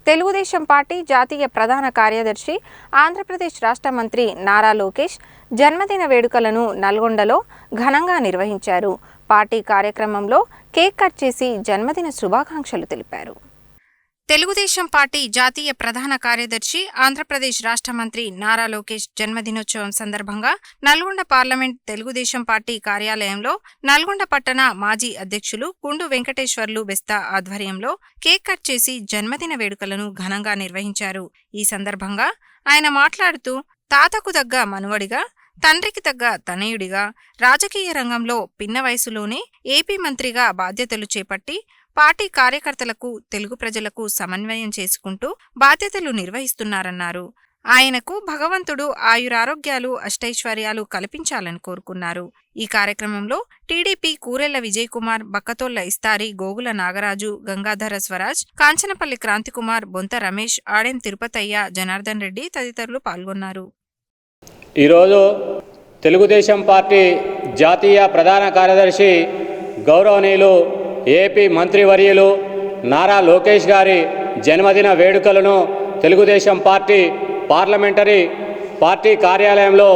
Telugu Desam party జాతీయ ప్రధాన కార్యదర్శి ఆంధ్రప్రదేశ్ రాష్ట్ర మంత్రి నారా లోకేష్ జన్మదిన వేడుకలను నల్గొండలో ఘనంగా నిర్వహించారు. పార్టీ కార్యక్రమంలో కేక్ కట్ చేసి జన్మదిన శుభాకాంక్షలు తెలిపారు. తెలుగుదేశం పార్టీ జాతీయ ప్రధాన కార్యదర్శి ఆంధ్రప్రదేశ్ రాష్ట్ర మంత్రి నారా లోకేష్ జన్మదినోత్సవం సందర్భంగా నల్గొండ పార్లమెంట్ తెలుగుదేశం పార్టీ కార్యాలయంలో నల్గొండ పట్టణ మాజీ అధ్యక్షులు కుండు వెంకటేశ్వర్లు బెస్తా ఆధ్వర్యంలో కేక్ కట్ చేసి జన్మదిన వేడుకలను ఘనంగా నిర్వహించారు. ఈ సందర్భంగా ఆయన మాట్లాడుతూ, తాతకు తగ్గ మనువడిగా, తండ్రికి తగ్గ తనయుడిగా, రాజకీయ రంగంలో పిన్న వయసులోనే ఏపీ మంత్రిగా బాధ్యతలు చేపట్టి పార్టీ కార్యకర్తలకు, తెలుగు ప్రజలకు సమన్వయం చేసుకుంటూ బాధ్యతలు నిర్వహిస్తున్నారన్నారు. ఆయనకు భగవంతుడు ఆయురారోగ్యాలు, అష్టైశ్వర్యాలు కల్పించాలని కోరుకున్నారు. ఈ కార్యక్రమంలో టీడీపీ కూరెళ్ల విజయ్ కుమార్, బక్కతోళ్ల ఇస్తారి, గోగుల నాగరాజు, గంగాధర స్వరాజ్, కాంచనపల్లి క్రాంతికుమార్, బొంత రమేష్, ఆడెం తిరుపతయ్య, జనార్దన్ రెడ్డి తదితరులు పాల్గొన్నారు. ఈరోజు తెలుగుదేశం పార్టీ జాతీయ ప్రధాన కార్యదర్శి గౌరవనీయులు ఏపీ మంత్రివర్యులు నారా లోకేష్ గారి జన్మదిన వేడుకలను తెలుగుదేశం పార్టీ పార్లమెంటరీ పార్టీ కార్యాలయంలో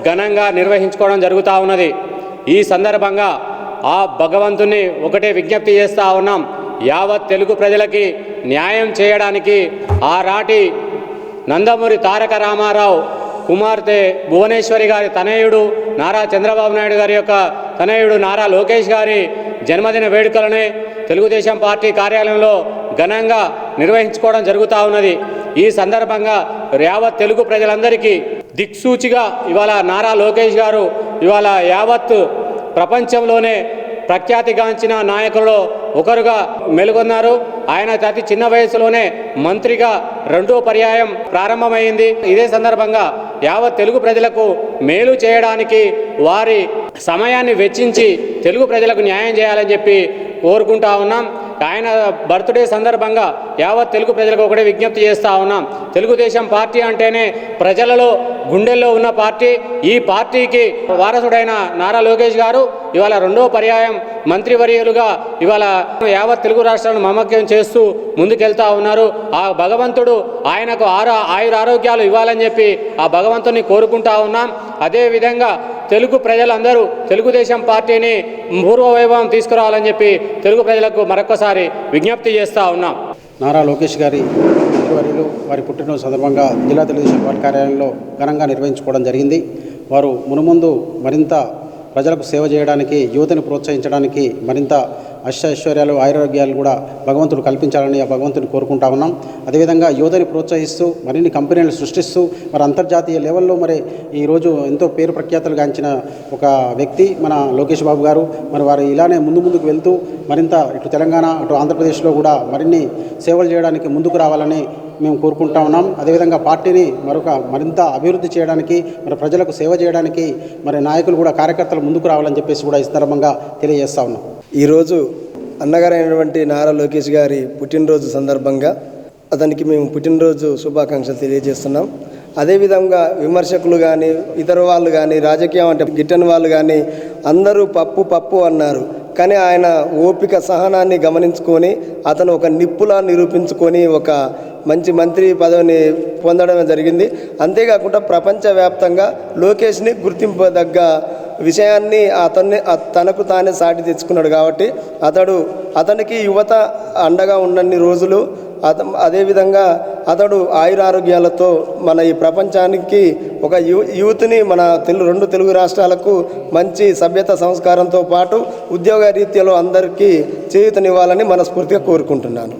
ఘనంగా నిర్వహించుకోవడం జరుగుతూ ఉన్నది. ఈ సందర్భంగా ఆ భగవంతుని ఒకటే విజ్ఞప్తి చేస్తూ ఉన్నాం. యావత్ తెలుగు ప్రజలకి న్యాయం చేయడానికి ఆనాటి నందమూరి తారక రామారావు కుమార్తె భువనేశ్వరి గారి తనయుడు నారా చంద్రబాబు నాయుడు గారి యొక్క తనయుడు నారా లోకేష్ గారి జన్మదిన వేడుకలనే తెలుగుదేశం పార్టీ కార్యాలయంలో ఘనంగా నిర్వహించుకోవడం జరుగుతూ ఉన్నది. ఈ సందర్భంగా యావత్ తెలుగు ప్రజలందరికీ దిక్సూచిగా ఇవాళ నారా లోకేష్ గారు ఇవాళ యావత్ ప్రపంచంలోనే ప్రఖ్యాతిగాంచిన నాయకులలో ఒకరుగా మెలుగొన్నారు. ఆయన అతి చిన్న వయసులోనే మంత్రిగా రెండో పర్యాయం ప్రారంభమైంది. ఇదే సందర్భంగా యావత్ తెలుగు ప్రజలకు మేలు చేయడానికి వారి సమయాన్ని వెచ్చించి తెలుగు ప్రజలకు న్యాయం చేయాలని చెప్పి కోరుకుంటా ఉన్నాం. ఆయన బర్త్డే సందర్భంగా యావత్ తెలుగు ప్రజలకు ఒకటే విజ్ఞప్తి చేస్తూ ఉన్నాం. తెలుగుదేశం పార్టీ అంటేనే ప్రజలలో గుండెల్లో ఉన్న పార్టీ. ఈ పార్టీకి వారసుడైన నారా లోకేష్ గారు ఇవాళ రెండో పర్యాయం మంత్రివర్యులుగా ఇవాళ యావత్ తెలుగు రాష్ట్రాలను మమక్యం చేస్తూ ముందుకెళ్తా ఉన్నారు. ఆ భగవంతుడు ఆయనకు ఆయురారోగ్యాలు ఇవ్వాలని చెప్పి ఆ భగవంతుని కోరుకుంటా ఉన్నాం. అదేవిధంగా తెలుగు ప్రజలందరూ తెలుగుదేశం పార్టీని పూర్వవైభవం తీసుకురావాలని చెప్పి తెలుగు ప్రజలకు మరొకసారి విజ్ఞప్తి చేస్తూ ఉన్నాం. నారా లోకేష్ గారి మంత్రివర్యులు వారి పుట్టినరోజు సందర్భంగా జిల్లా తెలుగుదేశం పార్టీ కార్యాలయంలో ఘనంగా నిర్వహించుకోవడం జరిగింది. వారు మునుముందు మరింత ప్రజలకు సేవ చేయడానికి, యువతని ప్రోత్సహించడానికి మరింత అష్టైశ్వర్యాలు, ఆరోగ్యాలు కూడా భగవంతుడు కల్పించాలని ఆ భగవంతుని కోరుకుంటా ఉన్నాం. అదేవిధంగా యువతని ప్రోత్సహిస్తూ మరిన్ని కంపెనీలు సృష్టిస్తూ మరి అంతర్జాతీయ లెవెల్లో మరి ఈరోజు ఎంతో పేరు ప్రఖ్యాతులు గాంచిన ఒక వ్యక్తి మన లోకేష్ బాబు గారు. మరి వారు ఇలానే ముందుకు వెళ్తూ మరింత ఇటు తెలంగాణ, అటు ఆంధ్రప్రదేశ్లో కూడా మరిన్ని సేవలు చేయడానికి ముందుకు రావాలని మేము కోరుకుంటా ఉన్నాం. అదేవిధంగా పార్టీని మరింత అభివృద్ధి చేయడానికి, మరి ప్రజలకు సేవ చేయడానికి మరి నాయకులు కూడా, కార్యకర్తలు ముందుకు రావాలని చెప్పేసి కూడా ఈ సందర్భంగా తెలియజేస్తా ఉన్నాం. ఈరోజు అన్నగారైనటువంటి నారా లోకేష్ గారి పుట్టినరోజు సందర్భంగా అతనికి మేము పుట్టినరోజు శుభాకాంక్షలు తెలియజేస్తున్నాం. అదేవిధంగా విమర్శకులు కానీ, ఇతర వాళ్ళు కానీ, రాజకీయం అంటే గిట్టని వాళ్ళు కానీ అందరూ పప్పు అన్నారు. కానీ ఆయన ఓపిక, సహనాన్ని గమనించుకొని అతను ఒక నిప్పులా నిరూపించుకొని ఒక మంచి మంత్రి పదవిని పొందడం జరిగింది. అంతేకాకుండా ప్రపంచవ్యాప్తంగా లోకేష్ని గుర్తింపదగ్గ విషయాన్ని తనకు తానే సాటి తెచ్చుకున్నాడు. కాబట్టి అతనికి యువత అండగా ఉన్నన్ని రోజులు అదేవిధంగా అతడు ఆయురారోగ్యాలతో మన ఈ ప్రపంచానికి ఒక యూత్ని మన రెండు తెలుగు రాష్ట్రాలకు మంచి సభ్యత సంస్కారంతో పాటు ఉద్యోగ రీత్యాలో అందరికీ చేయూతనివ్వాలని మనస్ఫూర్తిగా కోరుకుంటున్నాను.